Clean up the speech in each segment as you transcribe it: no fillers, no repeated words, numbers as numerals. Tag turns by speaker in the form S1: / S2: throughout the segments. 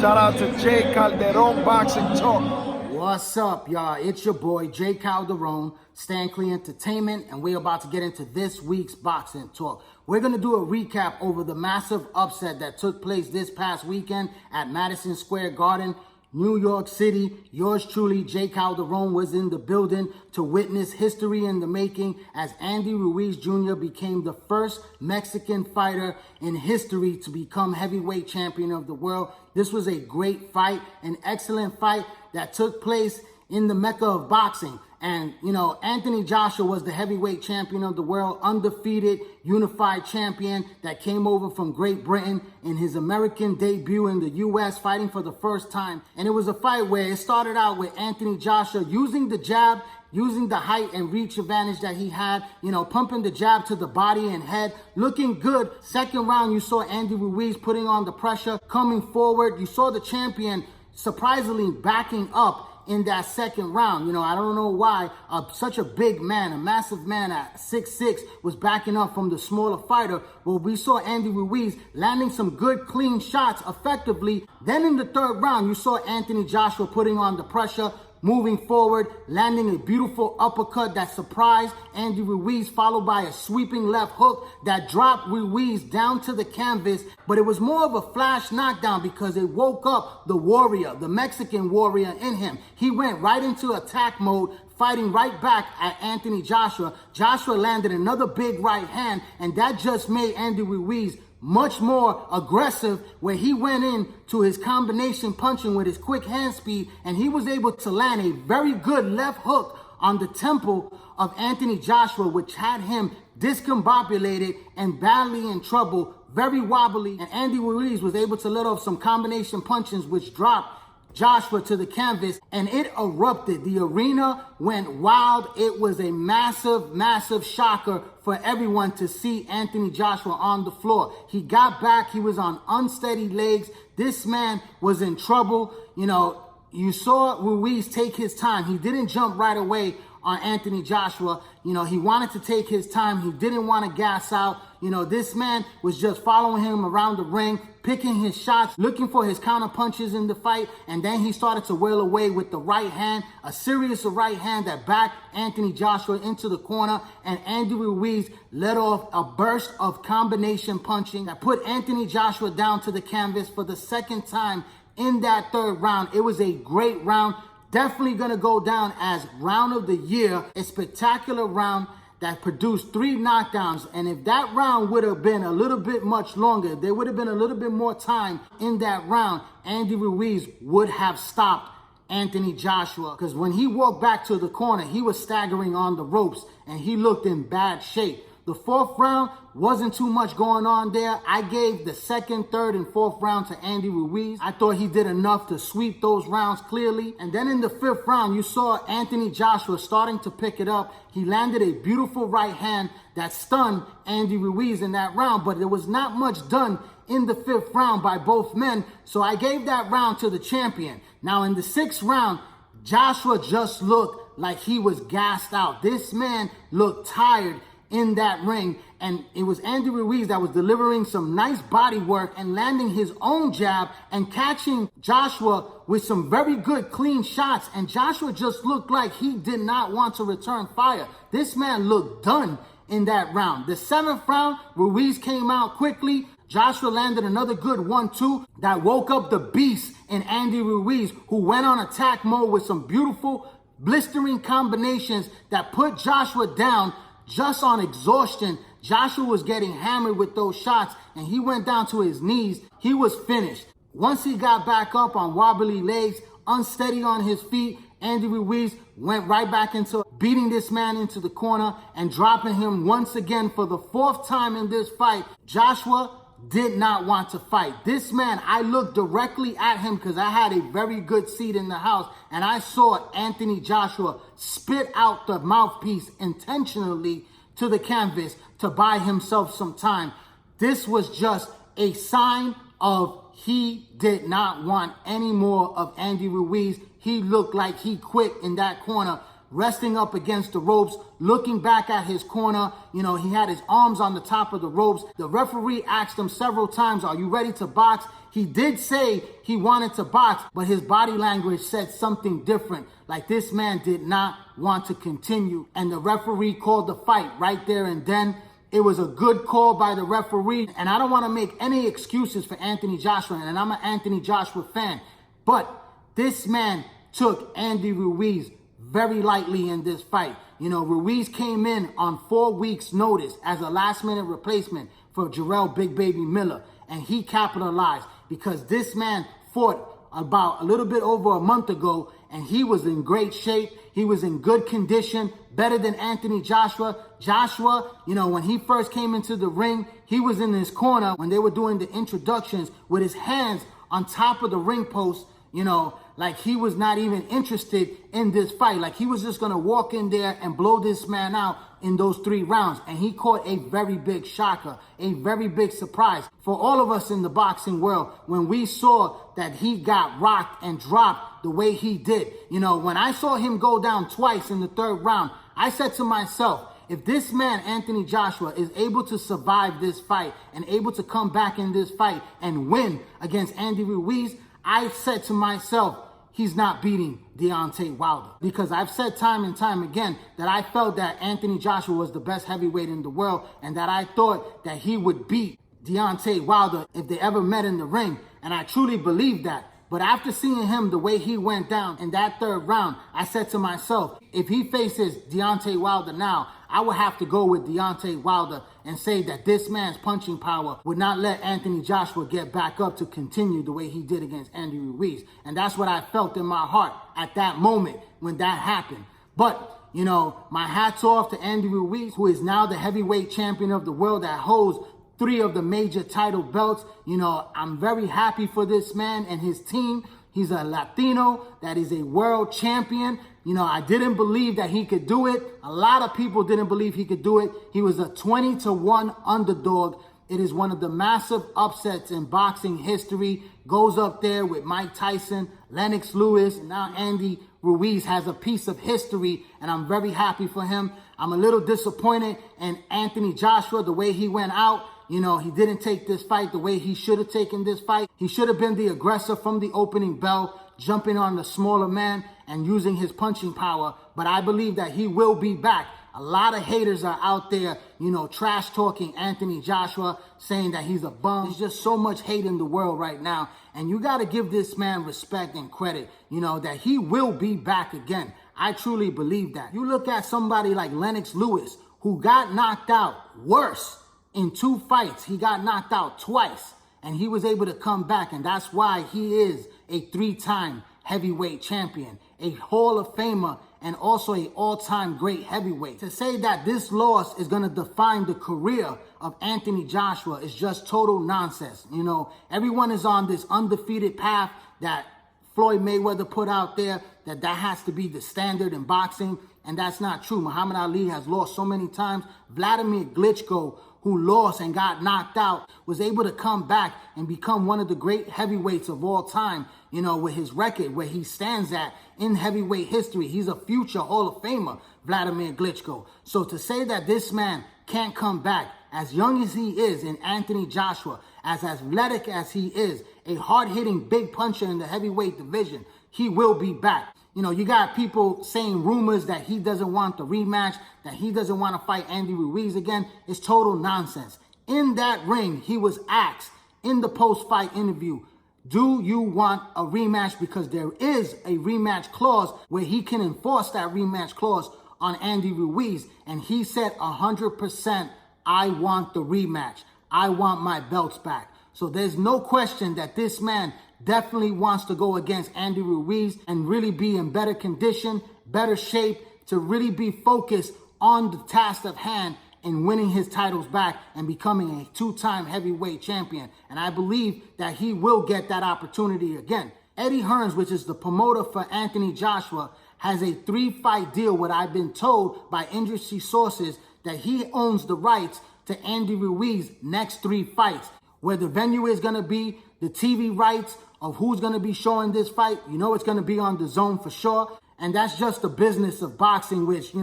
S1: Shout out to Jay Calderon Boxing Talk.
S2: What's up, y'all? It's your boy, Jay Calderon, Stan Clee Entertainment, and we're about to get into this week's boxing talk. We're going to do a recap over the massive upset that took place this past weekend at Madison Square Garden, New York City. Yours truly, Jay Calderon, was in the building to witness history in the making as Andy Ruiz Jr. became the first Mexican fighter in history to become heavyweight champion of the world. This was a great fight, an excellent fight that took place in the Mecca of boxing. And, you know, Anthony Joshua was the heavyweight champion of the world, undefeated, unified champion that came over from Great Britain in his American debut in the U.S., fighting for the first time. And it was a fight where it started out with Anthony Joshua using the jab, using the height and reach advantage that he had, you know, pumping the jab to the body and head, looking good. Second round, you saw Andy Ruiz putting on the pressure, coming forward. You saw the champion surprisingly backing up in that second round. You know, I don't know why such a big man, a massive man at 6'6", was backing up from the smaller fighter. Well, we saw Andy Ruiz landing some good, clean shots effectively. Then in the third round, you saw Anthony Joshua putting on the pressure, moving forward, landing a beautiful uppercut that surprised Andy Ruiz, followed by a sweeping left hook that dropped Ruiz down to the canvas. But it was more of a flash knockdown because it woke up the warrior, the Mexican warrior in him. He went right into attack mode, fighting right back at Anthony Joshua. Joshua landed another big right hand, and that just made Andy Ruiz much more aggressive, where he went in to his combination punching with his quick hand speed, and he was able to land a very good left hook on the temple of Anthony Joshua, which had him discombobulated and badly in trouble, very wobbly. And Andy Ruiz was able to let off some combination punches which dropped Joshua to the canvas, and it erupted. The arena went wild. It was a massive, massive shocker for everyone to see Anthony Joshua on the floor. He got back. He was on unsteady legs. This man was in trouble. You know, you saw Ruiz take his time. He didn't jump right away on Anthony Joshua. You know, he wanted to take his time. He didn't want to gas out. You know, this man was just following him around the ring, picking his shots, looking for his counter punches in the fight. And then he started to wail away with the right hand, a series of right hand that backed Anthony Joshua into the corner. And Andy Ruiz let off a burst of combination punching that put Anthony Joshua down to the canvas for the second time in that third round. It was a great round. Definitely going to go down as round of the year, a spectacular round that produced 3 knockdowns. And if that round would have been a little bit much longer, there would have been a little bit more time in that round, Andy Ruiz would have stopped Anthony Joshua. Because when he walked back to the corner, he was staggering on the ropes and he looked in bad shape. The fourth round wasn't too much going on there. I gave the second, third, and fourth round to Andy Ruiz. I thought he did enough to sweep those rounds clearly. And then in the fifth round, you saw Anthony Joshua starting to pick it up. He landed a beautiful right hand that stunned Andy Ruiz in that round, but there was not much done in the fifth round by both men. So I gave that round to the champion. Now in the sixth round, Joshua just looked like he was gassed out. This man looked tired in that ring, and it was Andy Ruiz that was delivering some nice body work and landing his own jab and catching Joshua with some very good clean shots. And Joshua just looked like he did not want to return fire. This man looked done in that round. The seventh round, Ruiz came out quickly. Joshua landed another good 1-2 that woke up the beast in Andy Ruiz, who went on attack mode with some beautiful blistering combinations that put Joshua down just on exhaustion. Joshua was getting hammered with those shots and he went down to his knees. He was finished. Once he got back up on wobbly legs, unsteady on his feet, Andy Ruiz went right back into beating this man into the corner and dropping him once again for the fourth time in this fight. Joshua did not want to fight. This man, I looked directly at him because I had a very good seat in the house, and I saw Anthony Joshua spit out the mouthpiece intentionally to the canvas to buy himself some time. This was just a sign of he did not want any more of Andy Ruiz. He looked like he quit in that corner resting up against the ropes, looking back at his corner. You know, he had his arms on the top of the ropes. The referee asked him several times, "Are you ready to box?" He did say he wanted to box, but his body language said something different. Like this man did not want to continue. And the referee called the fight right there and then. It was a good call by the referee. And I don't want to make any excuses for Anthony Joshua, and I'm an Anthony Joshua fan. But this man took Andy Ruiz very lightly in this fight. You know, Ruiz came in on 4 weeks' notice as a last-minute replacement for Jarrell Big Baby Miller. And he capitalized because this man fought about a little bit over a month ago, and he was in great shape. He was in good condition, better than Anthony Joshua. Joshua, you know, when he first came into the ring, he was in his corner when they were doing the introductions with his hands on top of the ring post, you know, like he was not even interested in this fight. Like he was just going to walk in there and blow this man out in those 3 rounds. And he caught a very big shocker, a very big surprise for all of us in the boxing world when we saw that he got rocked and dropped the way he did. You know, when I saw him go down twice in the 3rd round, I said to myself, if this man, Anthony Joshua, is able to survive this fight and able to come back in this fight and win against Andy Ruiz, I said to myself, he's not beating Deontay Wilder. Because I've said time and time again that I felt that Anthony Joshua was the best heavyweight in the world and that I thought that he would beat Deontay Wilder if they ever met in the ring. And I truly believed that. But after seeing him the way he went down in that 3rd round, I said to myself, if he faces Deontay Wilder now, I would have to go with Deontay Wilder and say that this man's punching power would not let Anthony Joshua get back up to continue the way he did against Andy Ruiz. And that's what I felt in my heart at that moment when that happened. But, you know, my hat's off to Andy Ruiz, who is now the heavyweight champion of the world that holds 3 of the major title belts. You know, I'm very happy for this man and his team. He's a Latino that is a world champion. You know, I didn't believe that he could do it. A lot of people didn't believe he could do it. He was a 20-1 underdog. It is one of the massive upsets in boxing history. Goes up there with Mike Tyson, Lennox Lewis, and now Andy Ruiz has a piece of history, and I'm very happy for him. I'm a little disappointed in Anthony Joshua, the way he went out. You know, he didn't take this fight the way he should have taken this fight. He should have been the aggressor from the opening bell, jumping on the smaller man and using his punching power. But I believe that he will be back. A lot of haters are out there, you know, trash talking Anthony Joshua, saying that he's a bum. There's just so much hate in the world right now. And you got to give this man respect and credit, you know, that he will be back again. I truly believe that. You look at somebody like Lennox Lewis, who got knocked out worse in 2 fights. He got knocked out twice, and he was able to come back, and that's why he is a 3-time heavyweight champion, a Hall of Famer, and also an all-time great heavyweight. To say that this loss is going to define the career of Anthony Joshua is just total nonsense. You know, everyone is on this undefeated path that Floyd Mayweather put out there, that has to be the standard in boxing, and that's not true. Muhammad Ali has lost so many times. Vladimir Klitschko, who lost and got knocked out, was able to come back and become one of the great heavyweights of all time, you know, with his record, where he stands at in heavyweight history. He's a future Hall of Famer, Vladimir Klitschko. So to say that this man can't come back, as young as he is in Anthony Joshua, as athletic as he is, a hard-hitting big puncher in the heavyweight division, he will be back. You know, you got people saying rumors that he doesn't want the rematch, that he doesn't want to fight Andy Ruiz again. It's total nonsense. In that ring, he was asked in the post-fight interview, do you want a rematch? Because there is a rematch clause where he can enforce that rematch clause on Andy Ruiz. And he said 100%, I want the rematch. I want my belts back. So there's no question that this man definitely wants to go against Andy Ruiz and really be in better condition, better shape, to really be focused on the task at hand in winning his titles back and becoming a 2-time heavyweight champion. And I believe that he will get that opportunity again. Eddie Hearns, which is the promoter for Anthony Joshua, has a 3-fight deal, what I've been told by industry sources, that he owns the rights to Andy Ruiz's next 3 fights. Where the venue is going to be, the TV rights of who's going to be showing this fight, you know it's going to be on DAZN for sure. And that's just the business of boxing, which,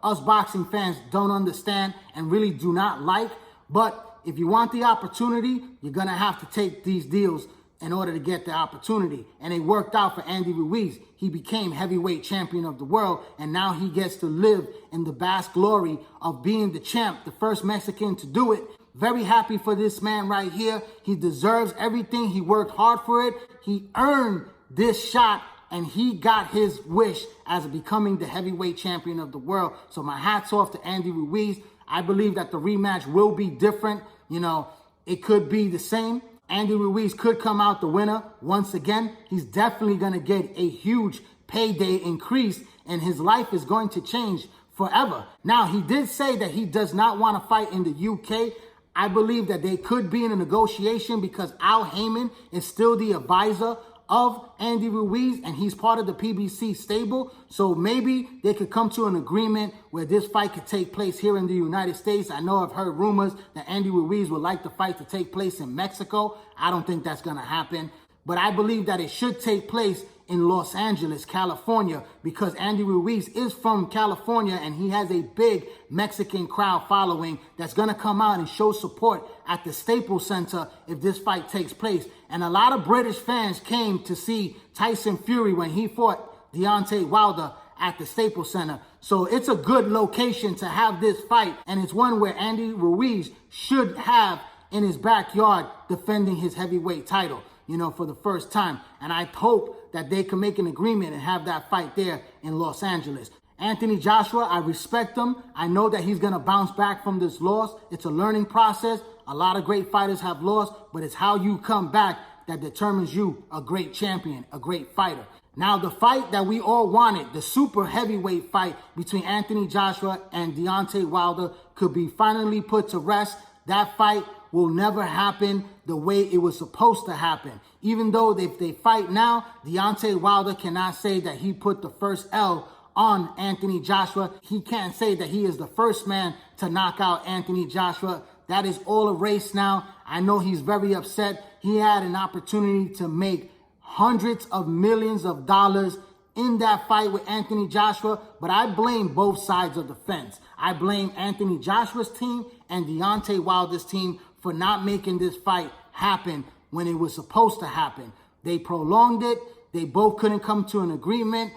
S2: us boxing fans don't understand and really do not like. But if you want the opportunity, you're going to have to take these deals in order to get the opportunity. And it worked out for Andy Ruiz. He became heavyweight champion of the world, and now he gets to live in the vast glory of being the champ, the first Mexican to do it. Very happy for this man right here. He deserves everything. He worked hard for it. He earned this shot, and he got his wish as becoming the heavyweight champion of the world. So my hat's off to Andy Ruiz. I believe that the rematch will be different. It could be the same. Andy Ruiz could come out the winner once again. He's definitely going to get a huge payday increase, and his life is going to change forever. Now, he did say that he does not want to fight in the UK. I believe that they could be in a negotiation because Al Heyman is still the advisor of Andy Ruiz, and he's part of the PBC stable. So maybe they could come to an agreement where this fight could take place here in the United States. I know I've heard rumors that Andy Ruiz would like the fight to take place in Mexico. I don't think that's going to happen. But I believe that it should take place in Los Angeles, California, because Andy Ruiz is from California and he has a big Mexican crowd following that's going to come out and show support at the Staples Center if this fight takes place. And a lot of British fans came to see Tyson Fury when he fought Deontay Wilder at the Staples Center. So it's a good location to have this fight, and it's one where Andy Ruiz should have in his backyard defending his heavyweight title, for the first time. And I hope that they can make an agreement and have that fight there in Los Angeles. Anthony Joshua, I respect him. I know that he's going to bounce back from this loss. It's a learning process. A lot of great fighters have lost, but it's how you come back that determines you a great champion, a great fighter. Now, the fight that we all wanted, the super heavyweight fight between Anthony Joshua and Deontay Wilder, could be finally put to rest. That fight will never happen the way it was supposed to happen. Even though if they fight now, Deontay Wilder cannot say that he put the first L on Anthony Joshua. He can't say that he is the first man to knock out Anthony Joshua. That is all erased now. I know he's very upset. He had an opportunity to make hundreds of millions of dollars in that fight with Anthony Joshua, but I blame both sides of the fence. I blame Anthony Joshua's team and Deontay Wilder's team for not making this fight happen when it was supposed to happen. They prolonged it. They both couldn't come to an agreement.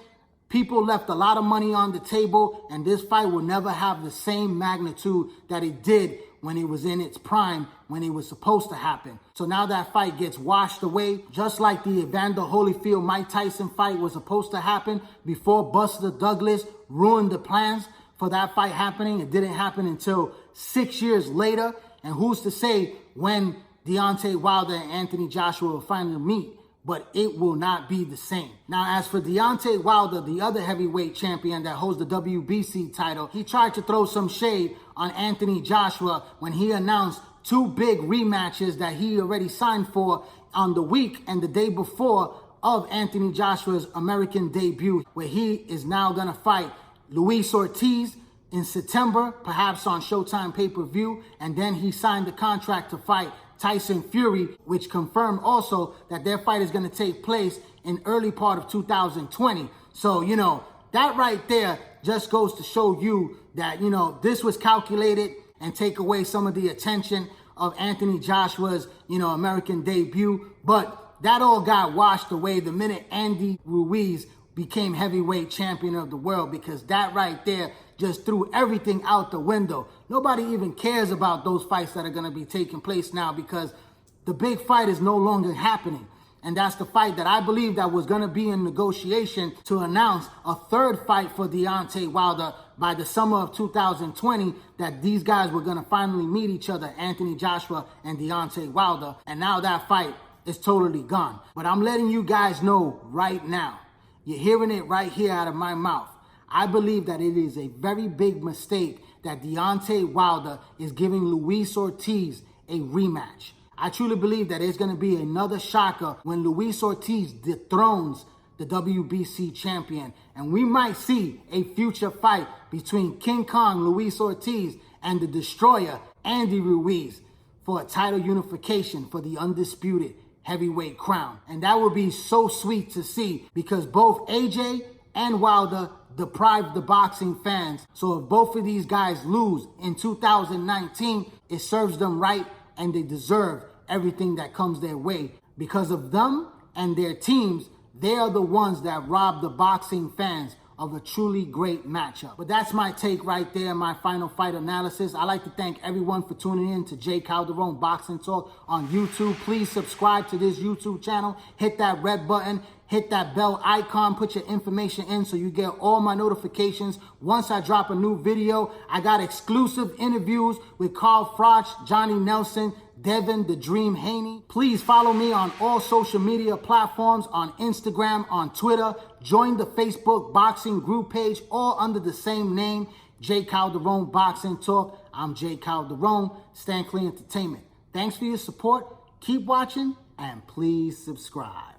S2: People left a lot of money on the table, and this fight will never have the same magnitude that it did when it was in its prime, when it was supposed to happen. So now that fight gets washed away, just like the Evander Holyfield-Mike Tyson fight was supposed to happen before Buster Douglas ruined the plans for that fight happening. It didn't happen until 6 years later. And who's to say when Deontay Wilder and Anthony Joshua will finally meet? But it will not be the same. Now, as for Deontay Wilder, the other heavyweight champion that holds the WBC title, he tried to throw some shade on Anthony Joshua when he announced two big rematches that he already signed for on the week and the day before of Anthony Joshua's American debut, where he is now going to fight Luis Ortiz in September, perhaps on Showtime pay-per-view, and then he signed the contract to fight Tyson Fury, which confirmed also that their fight is going to take place in early part of 2020. So, that right there just goes to show you that, this was calculated and take away some of the attention of Anthony Joshua's, American debut. But that all got washed away the minute Andy Ruiz became heavyweight champion of the world, because that right there just threw everything out the window. Nobody even cares about those fights that are going to be taking place now, because the big fight is no longer happening. And that's the fight that I believe that was going to be in negotiation to announce a third fight for Deontay Wilder by the summer of 2020, that these guys were going to finally meet each other, Anthony Joshua and Deontay Wilder. And now that fight is totally gone. But I'm letting you guys know right now, you're hearing it right here out of my mouth. I believe that it is a very big mistake that Deontay Wilder is giving Luis Ortiz a rematch. I truly believe that it's going to be another shocker when Luis Ortiz dethrones the WBC champion. And we might see a future fight between King Kong Luis Ortiz and the Destroyer Andy Ruiz for a title unification for the undisputed heavyweight crown. And that would be so sweet to see, because both AJ and Wilder deprived the boxing fans. So if both of these guys lose in 2019, it serves them right and they deserve everything that comes their way. Because of them and their teams, they are the ones that rob the boxing fans of a truly great matchup. But that's my take right there, my final fight analysis. I'd like to thank everyone for tuning in to Jay Calderon Boxing Talk on YouTube. Please subscribe to this YouTube channel. Hit that red button. Hit that bell icon. Put your information in so you get all my notifications. Once I drop a new video, I got exclusive interviews with Carl Froch, Johnny Nelson, Devin the Dream Haney. Please follow me on all social media platforms, on Instagram, on Twitter. Join the Facebook boxing group page, all under the same name, Jay Calderon Boxing Talk. I'm Jay Calderon, Stand Clean Entertainment. Thanks for your support. Keep watching and please subscribe.